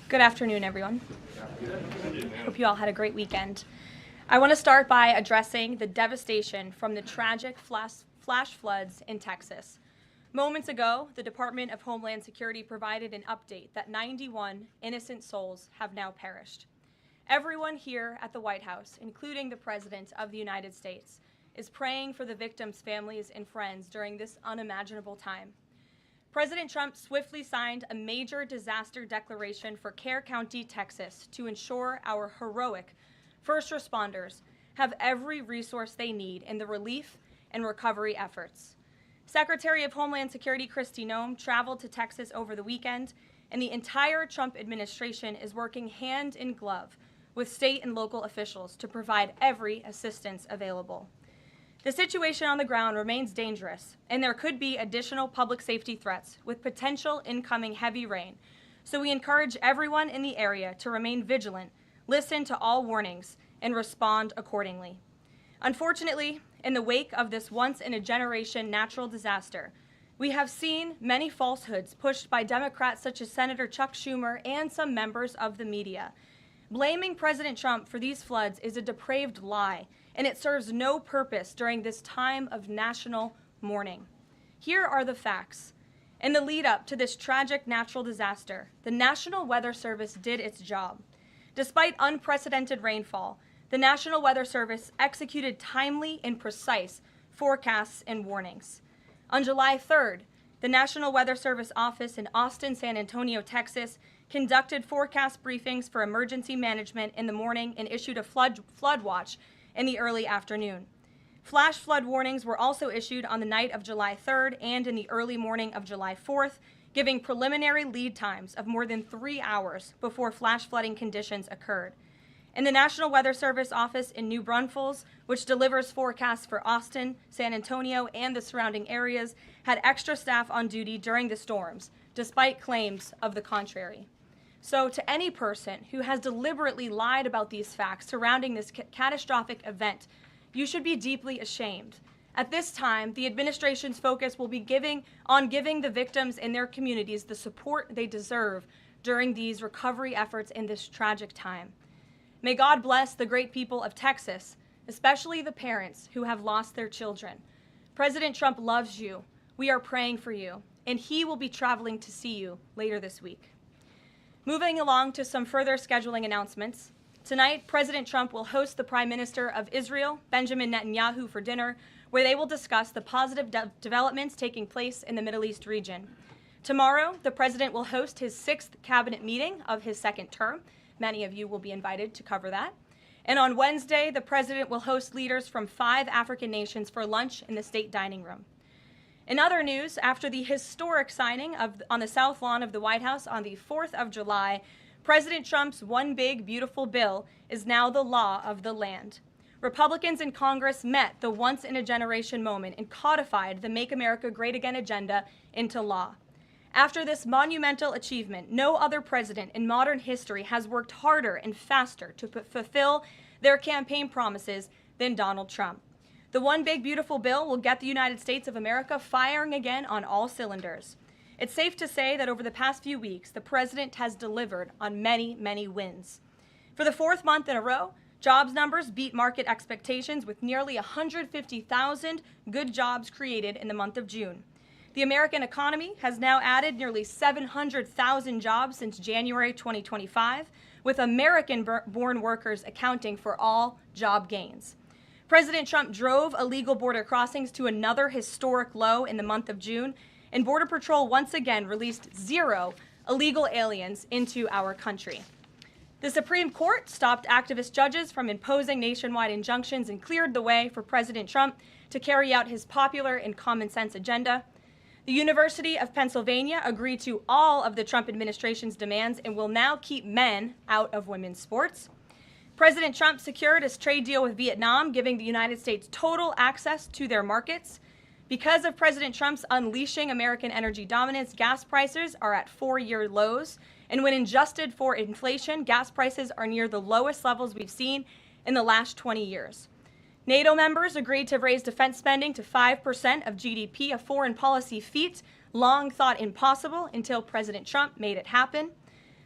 Good afternoon, everyone. Hope you all had a great weekend. I want to start by addressing the devastation from the tragic flash floods in Texas. Moments ago, the Department of Homeland Security provided an update that 91 innocent souls have now perished. Everyone here at the White House, including the President of the United States, is praying for the victims' families and friends during this unimaginable time. President Trump swiftly signed a major disaster declaration for Kerr County, Texas, to ensure our heroic first responders have every resource they need in the relief and recovery efforts. Secretary of Homeland Security Kristi Noem traveled to Texas over the weekend, and the entire Trump administration is working hand in glove with state and local officials to provide every assistance available. The situation on the ground remains dangerous, and there could be additional public safety threats with potential incoming heavy rain. So we encourage everyone in the area to remain vigilant, listen to all warnings, and respond accordingly. Unfortunately, in the wake of this once-in-a-generation natural disaster, we have seen many falsehoods pushed by Democrats such as Senator Chuck Schumer and some members of the media. Blaming President Trump for these floods is a depraved lie, and it serves no purpose during this time of national mourning. Here are the facts. In the lead up to this tragic natural disaster, the National Weather Service did its job. Despite unprecedented rainfall, the National Weather Service executed timely and precise forecasts and warnings. On July 3rd, the National Weather Service office in Austin, San Antonio, Texas, conducted forecast briefings for emergency management in the morning and issued a flood watch in the early afternoon. Flash flood warnings were also issued on the night of July 3rd and in the early morning of July 4th, giving preliminary lead times of more than 3 hours before flash flooding conditions occurred. And the National Weather Service office in New Braunfels, which delivers forecasts for Austin, San Antonio, and the surrounding areas, had extra staff on duty during the storms, despite claims of the contrary. So to any person who has deliberately lied about these facts surrounding this catastrophic event, you should be deeply ashamed. At this time, the administration's focus will be on giving the victims and their communities the support they deserve during these recovery efforts in this tragic time. May God bless the great people of Texas, especially the parents who have lost their children. President Trump loves you. We are praying for you, and he will be traveling to see you later this week. Moving along to some further scheduling announcements. Tonight, President Trump will host the Prime Minister of Israel, Benjamin Netanyahu, for dinner, where they will discuss the positive developments taking place in the Middle East region. Tomorrow, the President will host his 6th cabinet meeting of his 2nd term. Many of you will be invited to cover that. And on Wednesday, the President will host leaders from 5 African nations for lunch in the state dining room. In other news, after the historic signing on the South Lawn of the White House on the 4th of July, President Trump's One Big Beautiful Bill is now the law of the land. Republicans in Congress met the once-in-a-generation moment and codified the Make America Great Again agenda into law. After this monumental achievement, no other president in modern history has worked harder and faster to fulfill their campaign promises than Donald Trump. The One Big Beautiful Bill will get the United States of America firing again on all cylinders. It's safe to say that over the past few weeks, the president has delivered on many, many wins. For the 4th month in a row, jobs numbers beat market expectations with nearly 150,000 good jobs created in the month of June. The American economy has now added nearly 700,000 jobs since January 2025, with American-born workers accounting for all job gains. President Trump drove illegal border crossings to another historic low in the month of June, and Border Patrol once again released 0 illegal aliens into our country. The Supreme Court stopped activist judges from imposing nationwide injunctions and cleared the way for President Trump to carry out his popular and common sense agenda. The University of Pennsylvania agreed to all of the Trump administration's demands and will now keep men out of women's sports. President Trump secured his trade deal with Vietnam, giving the United States total access to their markets. Because of President Trump's unleashing American energy dominance, gas prices are at 4-year lows. And when adjusted for inflation, gas prices are near the lowest levels we've seen in the last 20 years. NATO members agreed to raise defense spending to 5% of GDP, a foreign policy feat long thought impossible until President Trump made it happen.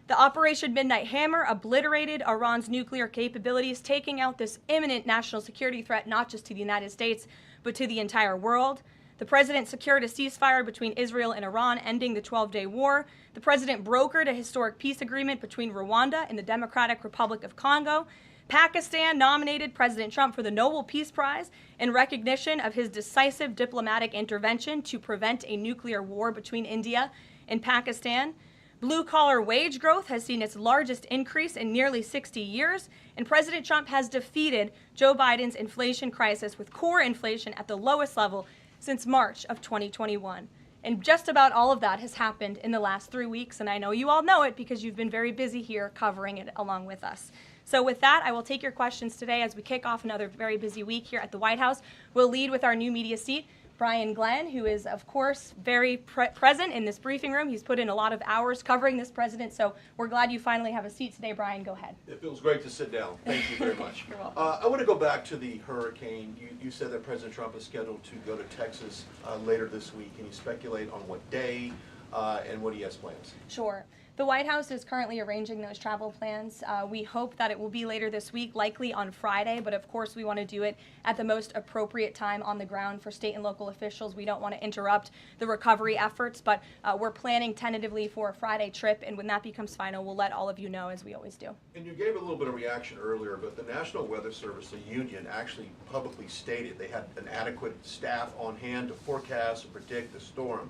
The Operation Midnight Hammer obliterated Iran's nuclear capabilities, taking out this imminent national security threat not just to the United States, but to the entire world. The president secured a ceasefire between Israel and Iran, ending the 12-day war. The president brokered a historic peace agreement between Rwanda and the Democratic Republic of Congo. Pakistan nominated President Trump for the Nobel Peace Prize in recognition of his decisive diplomatic intervention to prevent a nuclear war between India and Pakistan. Blue-collar wage growth has seen its largest increase in nearly 60 years, and President Trump has defeated Joe Biden's inflation crisis with core inflation at the lowest level since March of 2021. And just about all of that has happened in the last 3 weeks, and I know you all know it because you've been very busy here covering it along with us. So with that, I will take your questions today as we kick off another very busy week here at the White House. We'll lead with our new media seat, Brian Glenn, who is, of course, very present in this briefing room. He's put in a lot of hours covering this president, so we're glad you finally have a seat today. Brian, go ahead. It feels great to sit down. Thank you very much. You're welcome. I want to go back to the hurricane. You said that President Trump is scheduled to go to Texas later this week. Can you speculate on what day and what he has plans? Sure. The White House is currently arranging those travel plans. We hope that it will be later this week, likely on Friday, but of course we want to do it at the most appropriate time on the ground for state and local officials. We don't want to interrupt the recovery efforts, but we're planning tentatively for a Friday trip, and when that becomes final, we'll let all of you know, as we always do. And you gave a little bit of reaction earlier, but the National Weather Service, the union, actually publicly stated they had an adequate staff on hand to forecast and predict the storm.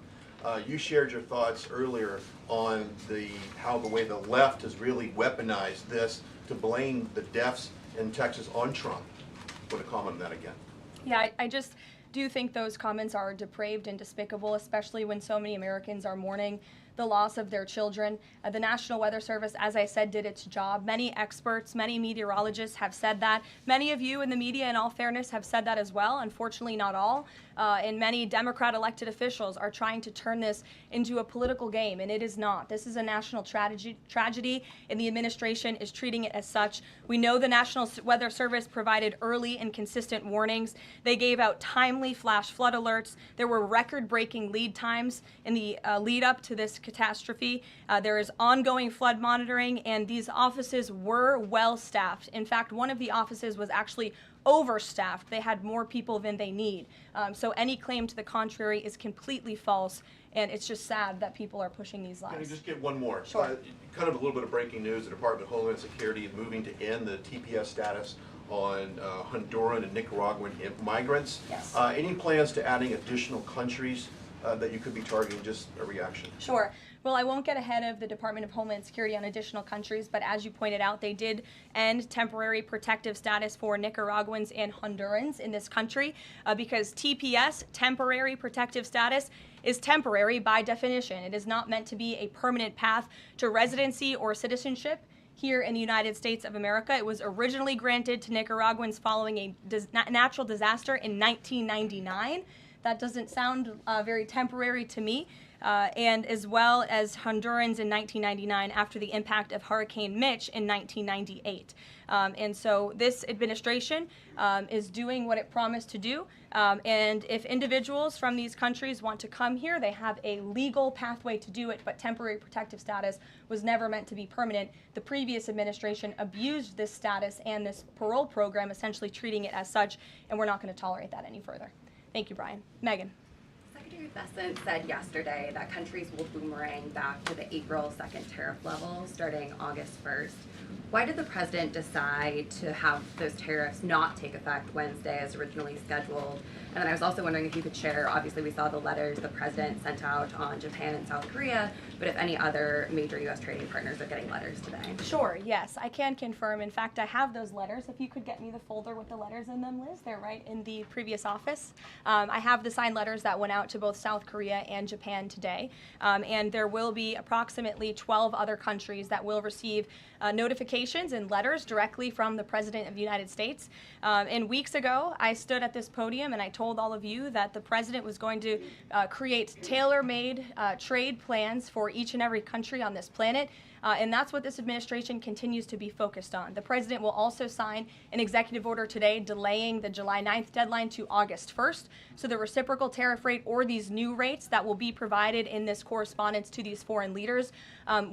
You shared your thoughts earlier on how the way the left has really weaponized this to blame the deaths in Texas on Trump. Want to comment on that again? Yeah, I just do think those comments are depraved and despicable, especially when so many Americans are mourning the loss of their children. The National Weather Service, as I said, did its job. Many experts, many meteorologists have said that. Many of you in the media, in all fairness, have said that as well. Unfortunately, not all. And many Democrat elected officials are trying to turn this into a political game, and it is not. This is a national tragedy, and the administration is treating it as such. We know the National Weather Service provided early and consistent warnings. They gave out timely flash flood alerts. There were record-breaking lead times in the lead up to this catastrophe. There is ongoing flood monitoring, and these offices were well staffed. In fact, one of the offices was actually overstaffed. They had more people than they need. So any claim to the contrary is completely false, and it's just sad that people are pushing these lies. Can I just get one more? Sure. Kind of a little bit of breaking news. The Department of Homeland Security is moving to end the TPS status on Honduran and Nicaraguan migrants. Yes. Any plans to adding additional countries that you could be targeting? Just a reaction. Sure. Well, I won't get ahead of the Department of Homeland Security on additional countries, but as you pointed out, they did end temporary protective status for Nicaraguans and Hondurans in this country because TPS, temporary protective status, is temporary by definition. It is not meant to be a permanent path to residency or citizenship here in the United States of America. It was originally granted to Nicaraguans following a natural disaster in 1999. That doesn't sound very temporary to me. And as well as Hondurans in 1999 after the impact of Hurricane Mitch in 1998. And so this administration is doing what it promised to do. And if individuals from these countries want to come here, they have a legal pathway to do it, but temporary protective status was never meant to be permanent. The previous administration abused this status and this parole program, essentially treating it as such, and we're not going to tolerate that any further. Thank you, Brian. Megan. Secretary Bessent said yesterday that countries will boomerang back to the April 2nd tariff level starting August 1st. Why did the president decide to have those tariffs not take effect Wednesday as originally scheduled? And then I was also wondering if you could share, obviously we saw the letters the president sent out on Japan and South Korea, but if any other major U.S. trading partners are getting letters today. Sure, yes, I can confirm. In fact, I have those letters. If you could get me the folder with the letters in them, Liz, they're right in the previous office. I have the signed letters that went out to both South Korea and Japan today. And there will be approximately 12 other countries that will receive notifications and letters directly from the President of the United States. And weeks ago, I stood at this podium and I told all of you that the President was going to create tailor-made trade plans for each and every country on this planet. And that's what this administration continues to be focused on. The president will also sign an executive order today delaying the July 9th deadline to August 1st. So the reciprocal tariff rate or these new rates that will be provided in this correspondence to these foreign leaders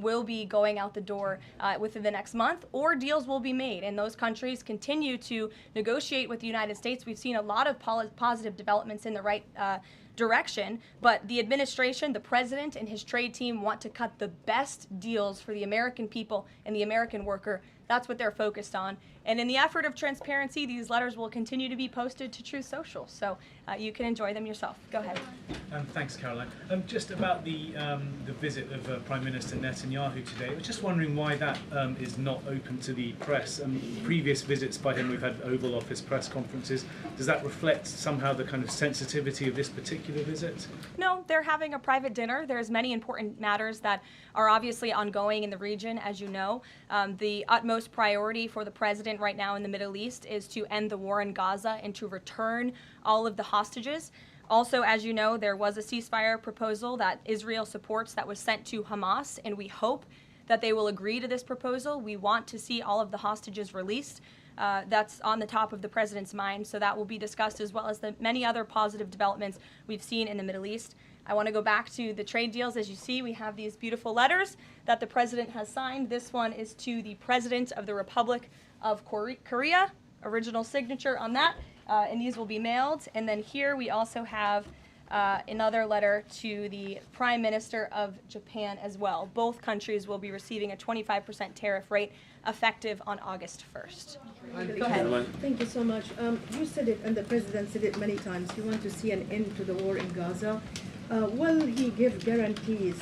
will be going out the door within the next month, or deals will be made. And those countries continue to negotiate with the United States. We've seen a lot of positive developments in the right direction, but the administration, the president, and his trade team want to cut the best deals for the American people and the American worker. That's what they're focused on. And in the effort of transparency, these letters will continue to be posted to Truth Social, so you can enjoy them yourself. Go ahead. Thanks, Caroline. Just about the visit of Prime Minister Netanyahu today, I was just wondering why that is not open to the press. Previous visits by him, we've had Oval Office press conferences. Does that reflect somehow the kind of sensitivity of this particular visit? No, they're having a private dinner. There's many important matters that are obviously ongoing in the region, as you know. The utmost priority for the president right now in the Middle East is to end the war in Gaza and to return all of the hostages. Also, as you know, there was a ceasefire proposal that Israel supports that was sent to Hamas, and we hope that they will agree to this proposal. We want to see all of the hostages released. That's on the top of the president's mind, so that will be discussed, as well as the many other positive developments we've seen in the Middle East. I want to go back to the trade deals. As you see, we have these beautiful letters that the president has signed. This one is to the President of the Republic of Korea, original signature on that, and these will be mailed. And then here we also have another letter to the Prime Minister of Japan as well. Both countries will be receiving a 25% tariff rate effective on August 1st. Go ahead. Thank you so much. You said it, and the President said it many times, you want to see an end to the war in Gaza. Will he give guarantees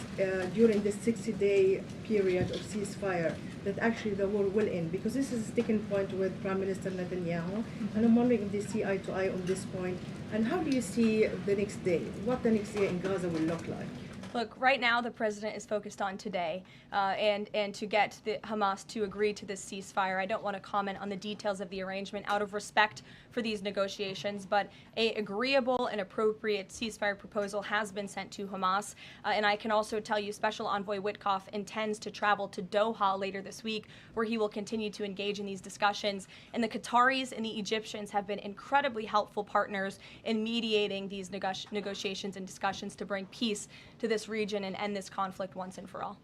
during this 60-day period of ceasefire that actually the war will end? Because this is a sticking point with Prime Minister Netanyahu, and I'm wondering if they see eye to eye on this point. And how do you see the next day? What the next day in Gaza will look like? Look, right now the president is focused on today and to get the Hamas to agree to this ceasefire. I don't want to comment on the details of the arrangement out of respect for these negotiations, but an agreeable and appropriate ceasefire proposal has been sent to Hamas. And I can also tell you Special Envoy Witkoff intends to travel to Doha later this week, where he will continue to engage in these discussions. And the Qataris and the Egyptians have been incredibly helpful partners in mediating these negotiations and discussions to bring peace to this region and end this conflict once and for all.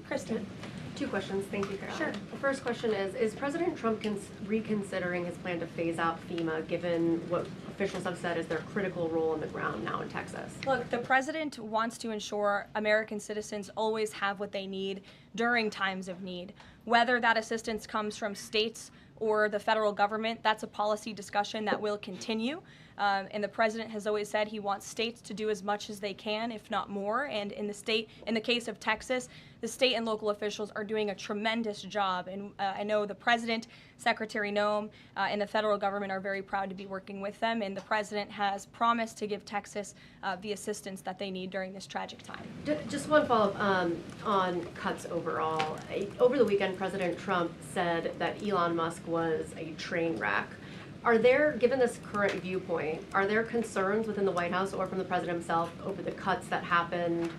Kristen. Two questions. Thank you, Caroline. Sure. The first question is President Trump reconsidering his plan to phase out FEMA, given what officials have said is their critical role on the ground now in Texas? Look, the president wants to ensure American citizens always have what they need during times of need. Whether that assistance comes from states or the federal government, that's a policy discussion that will continue. And the president has always said he wants states to do as much as they can, if not more. And in the case of Texas, the state and local officials are doing a tremendous job. And I know the president, Secretary Noem, and the federal government are very proud to be working with them. And the president has promised to give Texas the assistance that they need during this tragic time. Just one follow-up on cuts overall. Over the weekend, President Trump said that Elon Musk was a train wreck. Are there, given this current viewpoint, are there concerns within the White House or from the president himself over the cuts that happened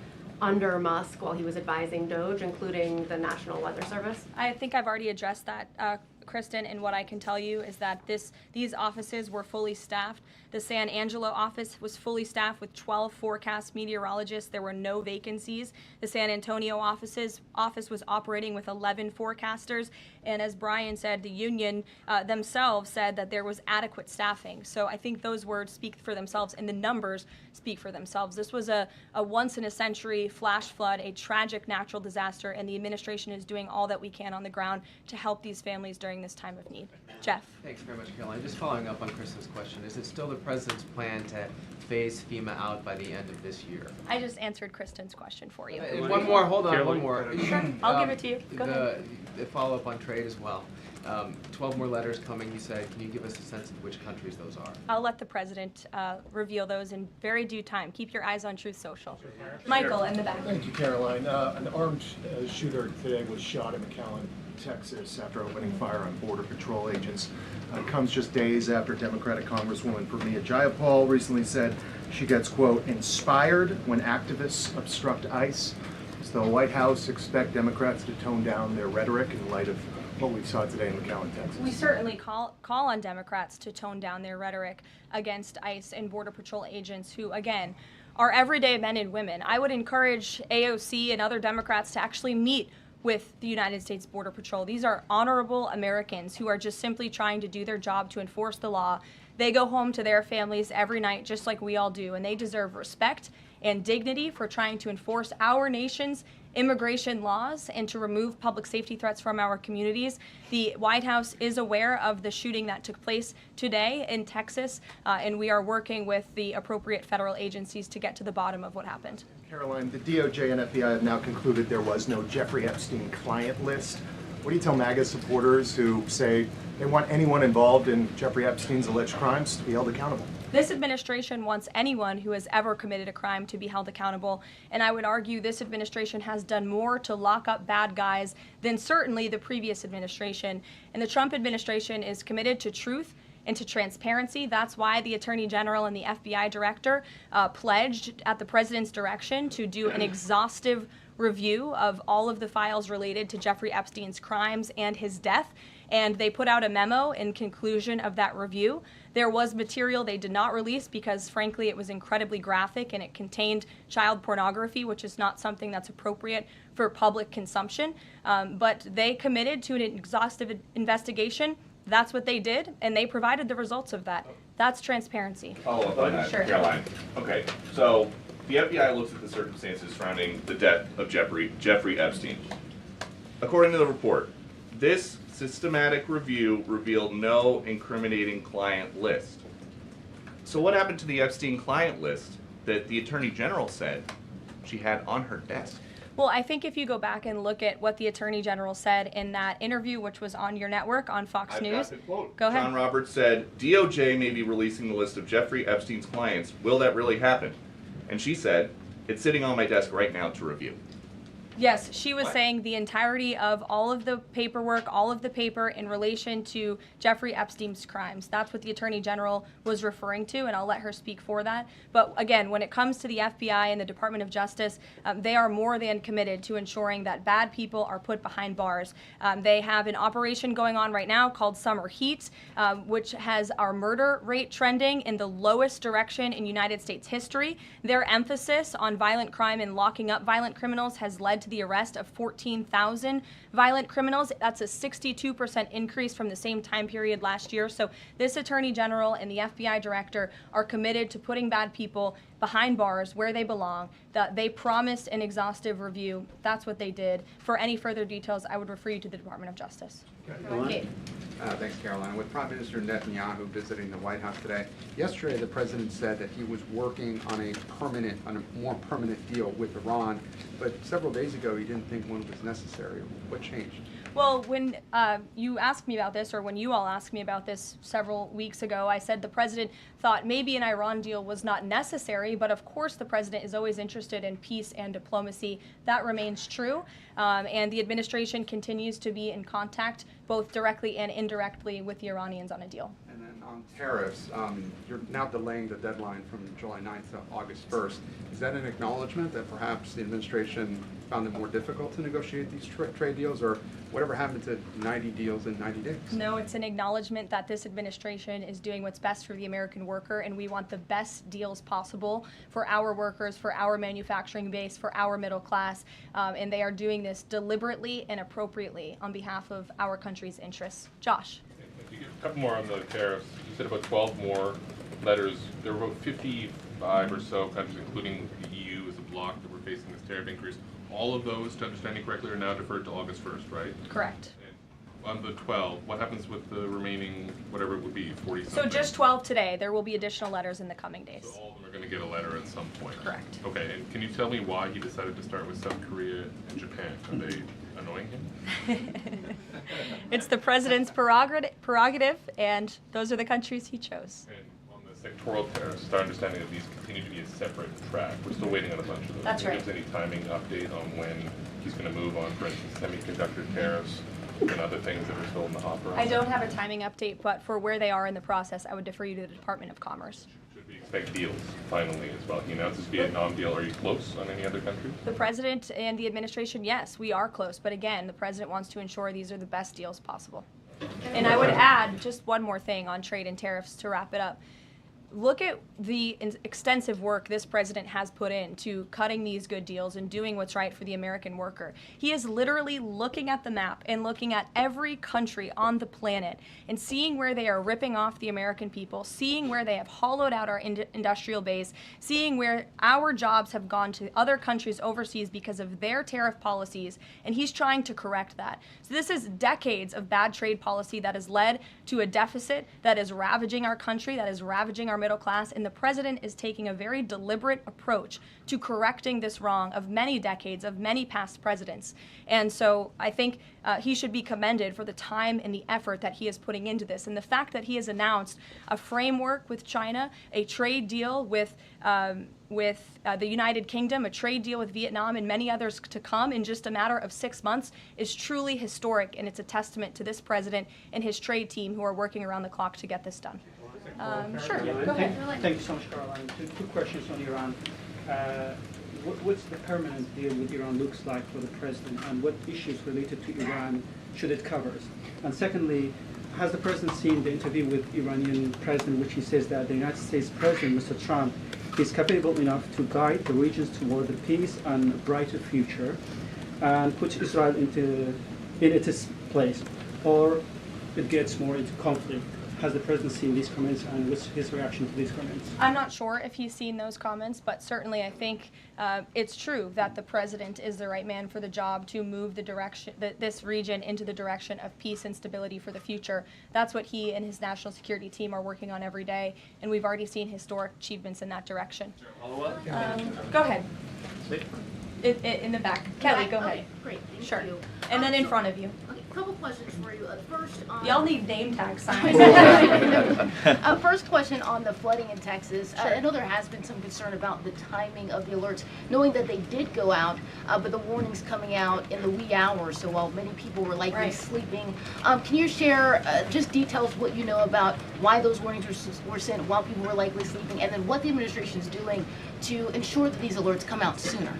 under Musk while he was advising DOJ, including the National Weather Service? I think I've already addressed that, Kristen, and what I can tell you is that these offices were fully staffed. The San Angelo office was fully staffed with 12 forecast meteorologists. There were no vacancies. The San Antonio office was operating with 11 forecasters. And as Brian said, the union themselves said that there was adequate staffing. So I think those words speak for themselves, and the numbers speak for themselves. This was a once-in-a-century flash flood, a tragic natural disaster, and the administration is doing all that we can on the ground to help these families during this time of need. Jeff. Thanks very much, Caroline. Just following up on Kristen's question, is it still the president's plan to phase FEMA out by the end of this year? I just answered Kristen's question for you. One more, hold on, one more. Sure, I'll give it to you. Go ahead. The follow-up on trade as well. 12 more letters coming, you said. Can you give us a sense of which countries those are? I'll let the president reveal those in very due time. Keep your eyes on Truth Social. Michael, in the back. Thank you, Caroline. An armed shooter today was shot in McAllen, Texas, after opening fire on Border Patrol agents. Comes just days after Democratic Congresswoman Pramila Jayapal recently said she gets, quote, inspired when activists obstruct ICE. Does the White House expect Democrats to tone down their rhetoric in light of what we saw today in McAllen, Texas? We certainly call on Democrats to tone down their rhetoric against ICE and Border Patrol agents who, again, are everyday men and women. I would encourage AOC and other Democrats to actually meet with the United States Border Patrol. These are honorable Americans who are just simply trying to do their job to enforce the law. They go home to their families every night just like we all do, and they deserve respect and dignity for trying to enforce our nation's immigration laws and to remove public safety threats from our communities. The White House is aware of the shooting that took place today in Texas, and we are working with the appropriate federal agencies to get to the bottom of what happened. Caroline, the DOJ and FBI have now concluded there was no Jeffrey Epstein client list. What do you tell MAGA supporters who say they want anyone involved in Jeffrey Epstein's alleged crimes to be held accountable? This administration wants anyone who has ever committed a crime to be held accountable, and I would argue this administration has done more to lock up bad guys than certainly the previous administration. And the Trump administration is committed to truth and to transparency. That's why the Attorney General and the FBI Director pledged at the President's direction to do an exhaustive review of all of the files related to Jeffrey Epstein's crimes and his death. And they put out a memo in conclusion of that review. There was material they did not release because, frankly, it was incredibly graphic and it contained child pornography, which is not something that's appropriate for public consumption. But they committed to an exhaustive investigation. That's what they did, and they provided the results of that. That's transparency. Follow up on that, Sure. Caroline. Okay, so the FBI looks at the circumstances surrounding the death of Jeffrey Epstein. According to the report, this systematic review revealed no incriminating client list. So what happened to the Epstein client list that the Attorney General said she had on her desk? Well, I think if you go back and look at what the Attorney General said in that interview, which was on your network on Fox News. I've got the quote. Go ahead. John Roberts said, DOJ may be releasing the list of Jeffrey Epstein's clients. Will that really happen? And she said, it's sitting on my desk right now to review. Yes, she was What? saying the entirety of all of the paperwork, all of the paper in relation to Jeffrey Epstein's crimes. That's what the Attorney General was referring to, and I'll let her speak for that. But again, when it comes to the FBI and the Department of Justice, they are more than committed to ensuring that bad people are put behind bars. They have an operation going on right now called Summer Heat, which has our murder rate trending in the lowest direction in United States history. Their emphasis on violent crime and locking up violent criminals has led to the arrest of 14,000 violent criminals. That's a 62% increase from the same time period last year. So this Attorney General and the FBI Director are committed to putting bad people behind bars where they belong. That they promised an exhaustive review. That's what they did. For any further details, I would refer you to the Department of Justice. Kate. Thanks, Caroline. With Prime Minister Netanyahu visiting the White House today, yesterday the president said that he was working on a more permanent deal with Iran, but several days ago he didn't think one was necessary. What changed? Well, when you asked me about this, or when you all asked me about this several weeks ago, I said the president thought maybe an Iran deal was not necessary, but of course the president is always interested in peace and diplomacy. That remains true, and the administration continues to be in contact, both directly and indirectly, with the Iranians on a deal. And then on tariffs, you're now delaying the deadline from July 9th to August 1st. Is that an acknowledgement that perhaps the administration found it more difficult to negotiate these trade deals, or whatever happened to 90 deals in 90 days? No, it's an acknowledgement that this administration is doing what's best for the American worker, and we want the best deals possible for our workers, for our manufacturing base, for our middle class, and they are doing this deliberately and appropriately on behalf of our country's interests. Josh. A couple more on the tariffs. You said about 12 more letters. There were about 55 or so countries, including the EU as a bloc, that were facing this tariff increase. All of those, to understand you correctly, are now deferred to August 1st, right? Correct. And on the 12, what happens with the remaining, whatever it would be, 40-something? So just 12 today. There will be additional letters in the coming days. So all of them are going to get a letter at some point? Correct. Okay, and can you tell me why he decided to start with South Korea and Japan? Are they annoying him? It's the president's prerogative, and those are the countries he chose. And on the sectoral tariffs, it's our understanding that these continue to be a separate track. We're still waiting on a bunch of those. That's Can you right. give us any timing update on when he's going to move on, for instance, semiconductor tariffs and other things that are still in the hopper? I don't have a timing update, but for where they are in the process, I would defer you to the Department of Commerce. Should we expect deals finally as well? He announced this Vietnam deal. Are you close on any other countries? The president and the administration, yes, we are close. But again, the president wants to ensure these are the best deals possible. And I would add just one more thing on trade and tariffs to wrap it up. Look at the extensive work this president has put into cutting these good deals and doing what's right for the American worker. He is literally looking at the map and looking at every country on the planet and seeing where they are ripping off the American people, seeing where they have hollowed out our industrial base, seeing where our jobs have gone to other countries overseas because of their tariff policies, and he's trying to correct that. So this is decades of bad trade policy that has led to a deficit that is ravaging our country, that is ravaging our middle class, and the president is taking a very deliberate approach to correcting this wrong of many decades, of many past presidents. And so I think he should be commended for the time and the effort that he is putting into this. And the fact that he has announced a framework with China, a trade deal with the United Kingdom, a trade deal with Vietnam, and many others to come in just a matter of 6 months is truly historic, and it's a testament to this president and his trade team who are working around the clock to get this done. Sure, go ahead. Thank you so much, Caroline. Two questions on Iran. What's the permanent deal with Iran looks like for the president, and what issues related to Iran should it cover? And secondly, has the president seen the interview with Iranian president, which he says that the United States president, Mr. Trump, is capable enough to guide the regions toward a peace and a brighter future, and put Israel in its place, or it gets more into conflict? Has the president seen these comments, and what's his reaction to these comments? I'm not sure if he's seen those comments, but certainly I think it's true that the president is the right man for the job to move the direction, this region into the direction of peace and stability for the future. That's what he and his national security team are working on every day, and we've already seen historic achievements in that direction. Go ahead. In the back. Kelly, go ahead. Okay, great, thank Sure. you. And then in front of you. Okay, couple questions for you. First on... Y'all need name tag signs. First question on the flooding in Texas. Sure. I know there has been some concern about the timing of the alerts, knowing that they did go out, but the warnings coming out in the wee hours, so while many people were likely sleeping. Can you share just details what you know about why those warnings were sent while people were likely sleeping, and then what the administration is doing to ensure that these alerts come out sooner?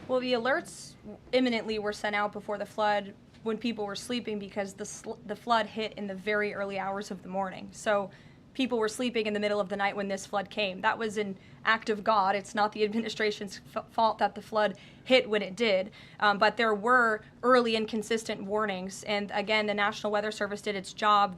Well, the alerts imminently were sent out before the flood when people were sleeping, because the flood hit in the very early hours of the morning. So people were sleeping in the middle of the night when this flood came. That was an act of God. It's not the administration's fault that the flood hit when it did. But there were early and consistent warnings. And again, the National Weather Service did its job.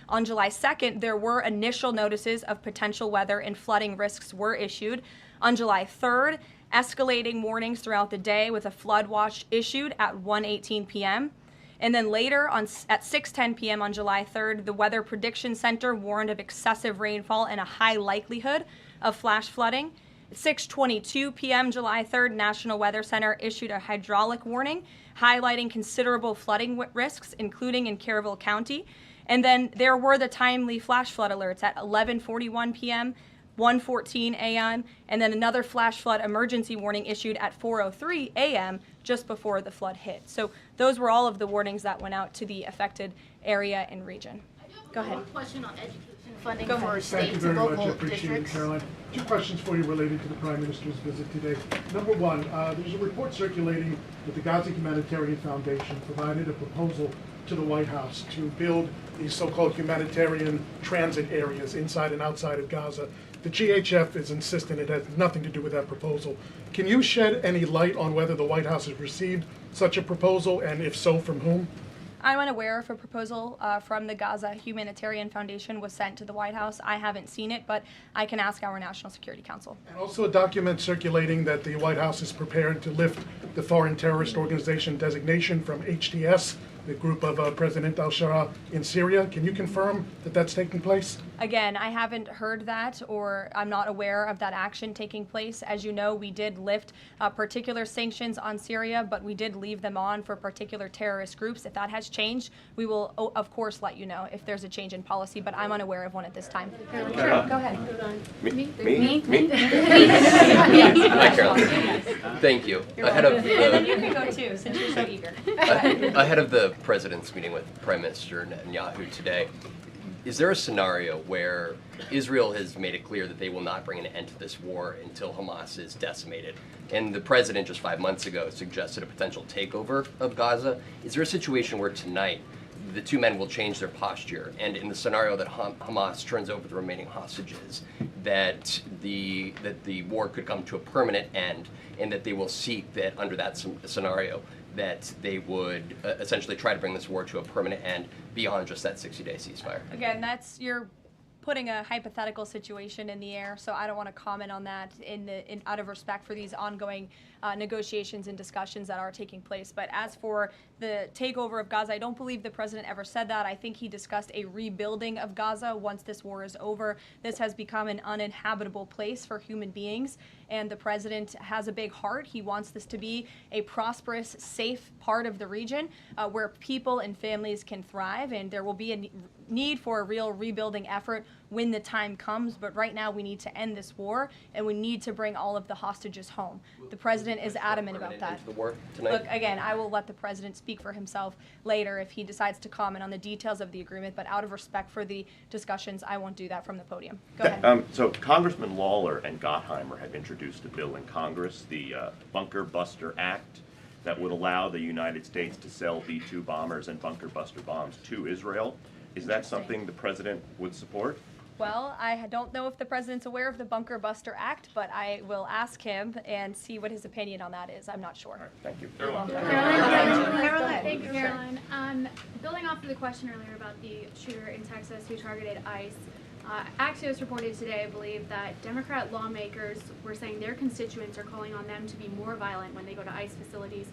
On July 2nd, there were initial notices of potential weather and flooding risks were issued. On July 3rd, escalating warnings throughout the day with a flood watch issued at 1:18 p.m. And then later at 6:10 p.m. on July 3rd, the Weather Prediction Center warned of excessive rainfall and a high likelihood of flash flooding. At 6:22 p.m. July 3rd, National Weather Center issued a hydraulic warning highlighting considerable flooding risks, including in Caryville County. And then there were the timely flash flood alerts at 11:41 p.m., 1:14 a.m., and then another flash flood emergency warning issued at 4:03 a.m. just before the flood hit. So those were all of the warnings that went out to the affected area and region. Go ahead. One question on education funding Go for ahead. states and local Appreciate it, districts. Caroline. Two questions for you related to the Prime Minister's visit today. Number one, there's a report circulating that the Gaza Humanitarian Foundation provided a proposal to the White House to build these so-called humanitarian transit areas inside and outside of Gaza. The GHF is insistent it has nothing to do with that proposal. Can you shed any light on whether the White House has received such a proposal, and if so, from whom? I'm unaware if a proposal from the Gaza Humanitarian Foundation was sent to the White House. I haven't seen it, but I can ask our National Security Council. And also a document circulating that the White House is prepared to lift the Foreign Terrorist Organization designation from HTS, the group of President al-Shara in Syria. Can you confirm that that's taking place? Again, I haven't heard that, or I'm not aware of that action taking place. As you know, we did lift particular sanctions on Syria, but we did leave them on for particular terrorist groups. If that has changed, we will, of course, let you know if there's a change in policy, but I'm unaware of one at this time. Sure, go ahead. Me? Hi, Caroline. Thank you. Ahead of And then you can go too, since you're so eager. ahead of the president's meeting with Prime Minister Netanyahu today, is there a scenario where Israel has made it clear that they will not bring an end to this war until Hamas is decimated? And the president just 5 months ago suggested a potential takeover of Gaza. Is there a situation where tonight the two men will change their posture, and in the scenario that Hamas turns over the remaining hostages, that the war could come to a permanent end, and that they will seek that under that scenario that they would essentially try to bring this war to a permanent end beyond just that 60-day ceasefire? Again, you're putting a hypothetical situation in the air, so I don't want to comment on that out of respect for these ongoing negotiations and discussions that are taking place. But as for the takeover of Gaza, I don't believe the president ever said that. I think he discussed a rebuilding of Gaza once this war is over. This has become an uninhabitable place for human beings, and the president has a big heart. He wants this to be a prosperous, safe part of the region where people and families can thrive, and there will be a need for a real rebuilding effort when the time comes. But right now we need to end this war, and we need to bring all of the hostages home. The president is adamant about that. The war tonight? Look, again, I will let the president speak for himself later if he decides to comment on the details of the agreement, but out of respect for the discussions, I won't do that from the podium. Go ahead. So Congressman Lawler and Gottheimer have introduced a bill in Congress, the Bunker Buster Act, that would allow the United States to sell B-2 bombers and bunker buster bombs to Israel. Is that something the president would support? Well, I don't know if the president's aware of the Bunker Buster Act, but I will ask him and see what his opinion on that is. I'm not sure. Right, thank you. Caroline. Thank you, Caroline. Building off of the question earlier about the shooter in Texas who targeted ICE, Axios reported today, I believe, that Democrat lawmakers were saying their constituents are calling on them to be more violent when they go to ICE facilities,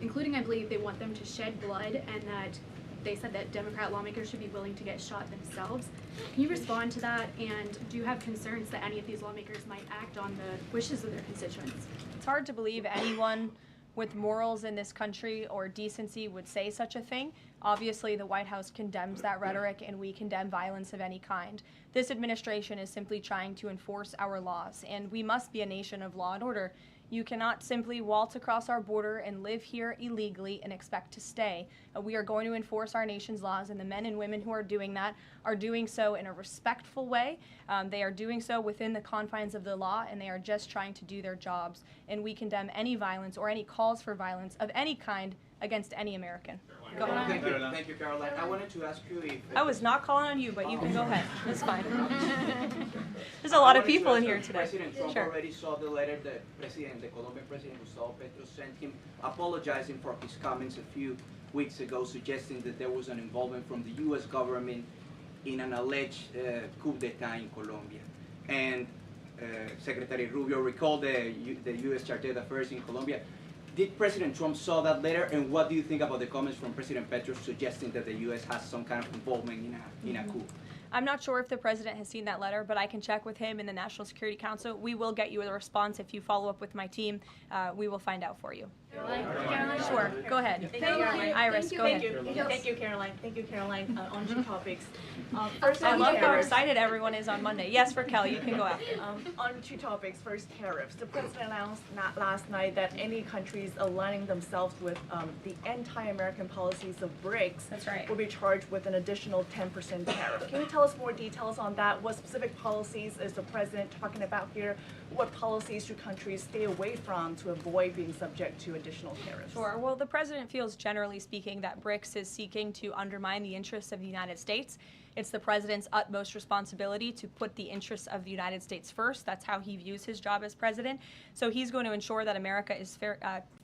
including, I believe, they want them to shed blood, and that they said that Democrat lawmakers should be willing to get shot themselves. Can you respond to that, and do you have concerns that any of these lawmakers might act on the wishes of their constituents? It's hard to believe anyone with morals in this country or decency would say such a thing. Obviously, the White House condemns that rhetoric, and we condemn violence of any kind. This administration is simply trying to enforce our laws, and we must be a nation of law and order. You cannot simply waltz across our border and live here illegally and expect to stay. We are going to enforce our nation's laws, and the men and women who are doing that are doing so in a respectful way. They are doing so within the confines of the law, and they are just trying to do their jobs. And we condemn any violence or any calls for violence of any kind against any American. Go ahead. Thank you, Caroline. I wanted to ask you if... I was not calling on you, but you can go ahead. It's fine. There's a lot of people in here today. President Trump already saw the letter that the Colombian President Gustavo Petro sent him, apologizing for his comments a few weeks ago, suggesting that there was an involvement from the U.S. government in an alleged coup d'etat in Colombia. And Secretary Rubio recalled the U.S. Chartered Affairs in Colombia. Did President Trump saw that letter, and what do you think about the comments from President Petro suggesting that the U.S. has some kind of involvement in a coup? I'm not sure if the president has seen that letter, but I can check with him in the National Security Council. We will get you a response if you follow up with my team. We will find out for you. Caroline? Sure, go ahead. Iris, go ahead. Thank you, Caroline. Thank you, Caroline. On two topics. I love how excited everyone is on Monday. Yes, Raquel, you can go after. On two topics. First, tariffs. The president announced last night that any countries aligning themselves with the anti-American policies of BRICS That's right. will be charged with an additional 10% tariff. Can you tell us more details on that? What specific policies is the president talking about here? What policies should countries stay away from to avoid being subject to additional tariffs? Sure. Well, the president feels, generally speaking, that BRICS is seeking to undermine the interests of the United States. It's the president's utmost responsibility to put the interests of the United States first. That's how he views his job as president. So he's going to ensure that America is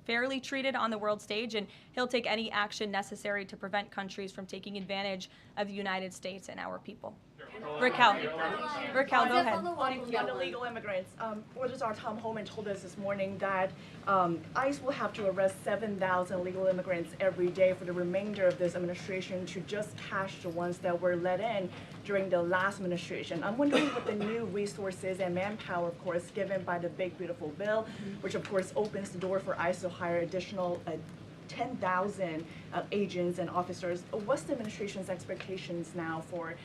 fairly treated on the world stage, and he'll take any action necessary to prevent countries from taking advantage of the United States and our people. Raquel, go ahead. On illegal immigrants, Registrar Tom Homan told us this morning that ICE will have to arrest 7,000 illegal immigrants every day for the remainder of this administration to just catch the ones that were let in during the last administration. I'm wondering what the new resources and manpower, of course, given by the Big Beautiful Bill, which of course opens the door for ICE to hire additional 10,000 agents and officers. What's the administration's expectations now for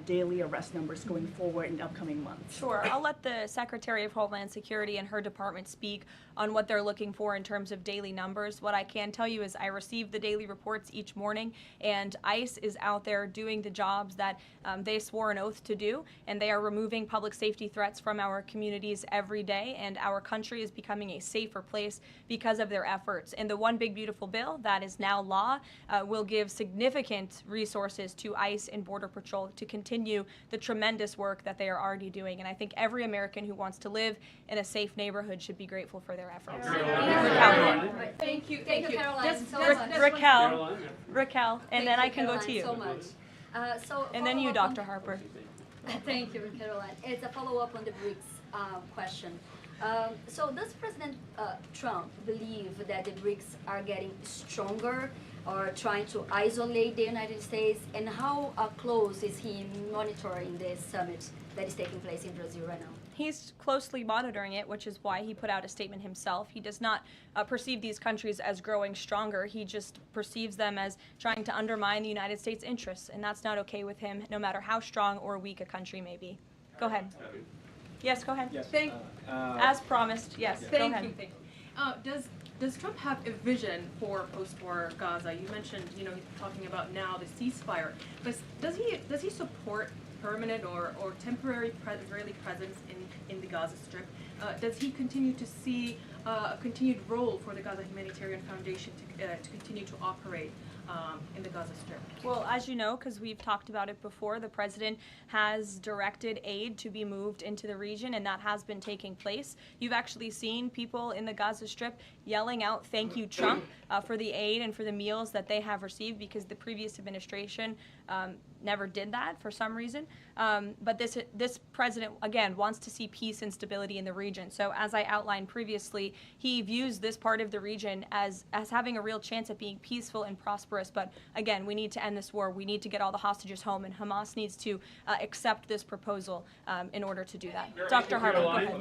daily arrest numbers going forward in the upcoming months? Sure. I'll let the Secretary of Homeland Security and her department speak on what they're looking for in terms of daily numbers. What I can tell you is I receive the daily reports each morning, and ICE is out there doing the jobs that they swore an oath to do, and they are removing public safety threats from our communities every day, and our country is becoming a safer place because of their efforts. And the One Big Beautiful Bill that is now law will give significant resources to ICE and Border Patrol to continue the tremendous work that they are already doing. And I think every American who wants to live in a safe neighborhood should be grateful for their efforts. Thank you, Karoline, so much. Raquel, and then I can go to Karoline, you. so much. And then you, Dr. Harper. Thank you, Karoline. It's a follow-up on the BRICS question. So does President Trump believe that the BRICS are getting stronger or trying to isolate the United States? And how close is he monitoring this summit that is taking place in Brazil right now? He's closely monitoring it, which is why he put out a statement himself. He does not perceive these countries as growing stronger. He just perceives them as trying to undermine the United States' interests, and that's not okay with him, no matter how strong or weak a country may be. Go ahead. Yes, go ahead. Yes. As promised, yes, go ahead. Thank you. Does Trump have a vision for post-war Gaza? You mentioned, he's talking about now the ceasefire, but does he support permanent or temporary Israeli presence in the Gaza Strip? Does he continue to see a continued role for the Gaza Humanitarian Foundation to continue to operate in the Gaza Strip? Well, as you know, because we've talked about it before, the president has directed aid to be moved into the region, and that has been taking place. You've actually seen people in the Gaza Strip yelling out, "Thank you, Trump," for the aid and for the meals that they have received, because the previous administration never did that for some reason. But this president, again, wants to see peace and stability in the region. So as I outlined previously, he views this part of the region as having a real chance at being peaceful and prosperous. But again, we need to end this war. We need to get all the hostages home, and Hamas needs to accept this proposal in order to do that. Dr. Harper, go ahead.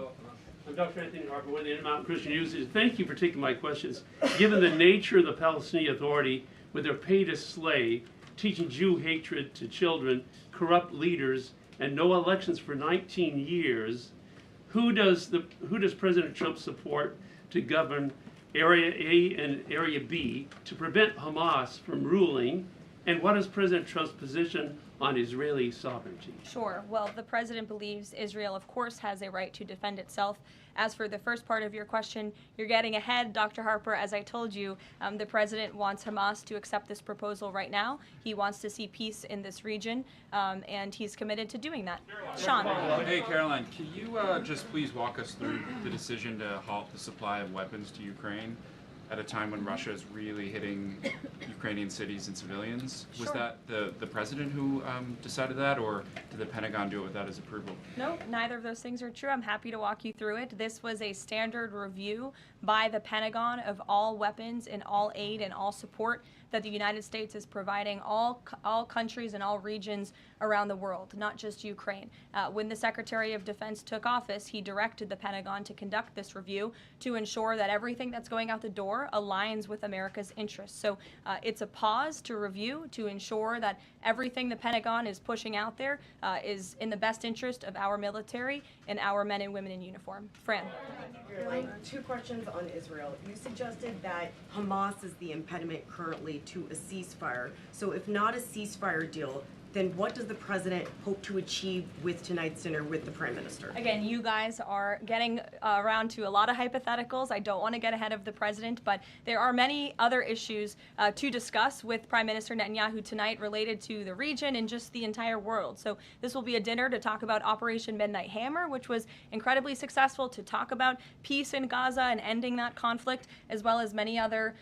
I'm Dr. Anthony Harper with the Intermountain Christian News. Thank you for taking my questions. Given the nature of the Palestinian Authority, with their pay to slay, teaching Jew hatred to children, corrupt leaders, and no elections for 19 years, who does President Trump support to govern Area A and Area B to prevent Hamas from ruling? And what is President Trump's position on Israeli sovereignty? Sure. Well, the president believes Israel, of course, has a right to defend itself. As for the first part of your question, you're getting ahead, Dr. Harper. As I told you, the president wants Hamas to accept this proposal right now. He wants to see peace in this region, and he's committed to doing that. Sean. Hey, Caroline, can you just please walk us through the decision to halt the supply of weapons to Ukraine at a time when Russia is really hitting Ukrainian cities and civilians? Sure. Was that the president who decided that, or did the Pentagon do it without his approval? No, neither of those things are true. I'm happy to walk you through it. This was a standard review by the Pentagon of all weapons and all aid and all support that the United States is providing all countries and all regions around the world, not just Ukraine. When the Secretary of Defense took office, he directed the Pentagon to conduct this review to ensure that everything that's going out the door aligns with America's interests. So it's a pause to review to ensure that everything the Pentagon is pushing out there is in the best interest of our military and our men and women in uniform. Fran. Two questions on Israel. You suggested that Hamas is the impediment currently to a ceasefire. So if not a ceasefire deal, then what does the president hope to achieve with tonight's dinner with the prime minister? Again, you guys are getting around to a lot of hypotheticals. I don't want to get ahead of the president, but there are many other issues to discuss with Prime Minister Netanyahu tonight related to the region and just the entire world. So this will be a dinner to talk about Operation Midnight Hammer, which was incredibly successful, to talk about peace in Gaza and ending that conflict, as well as many other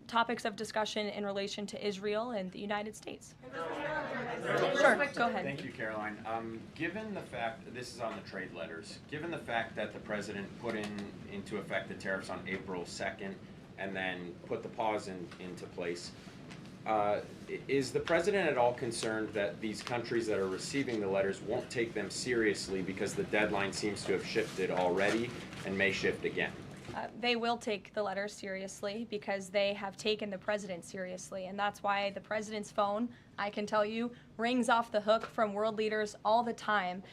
topics of discussion in relation to Israel and the United States. Sure, go ahead. Thank you, Caroline. Given the fact, this is on the trade letters, given the fact that the president put into effect the tariffs on April 2nd and then put the pause into place, is the president at all concerned that these countries that are receiving the letters won't take them seriously because the deadline seems to have shifted already and may shift again? They will take the letters seriously because they have taken the president seriously. And that's why the president's phone, I can tell you, rings off the hook from world leaders all the time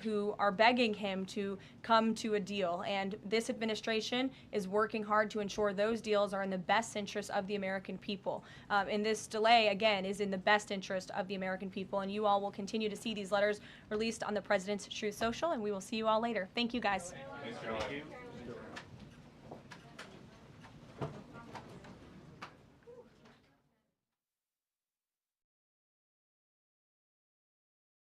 who are begging him to come to a deal. And this administration is working hard to ensure those deals are in the best interest of the American people. And this delay, again, is in the best interest of the American people. And you all will continue to see these letters released on the president's Truth Social, and we will see you all later. Thank you, guys. Thanks, Caroline.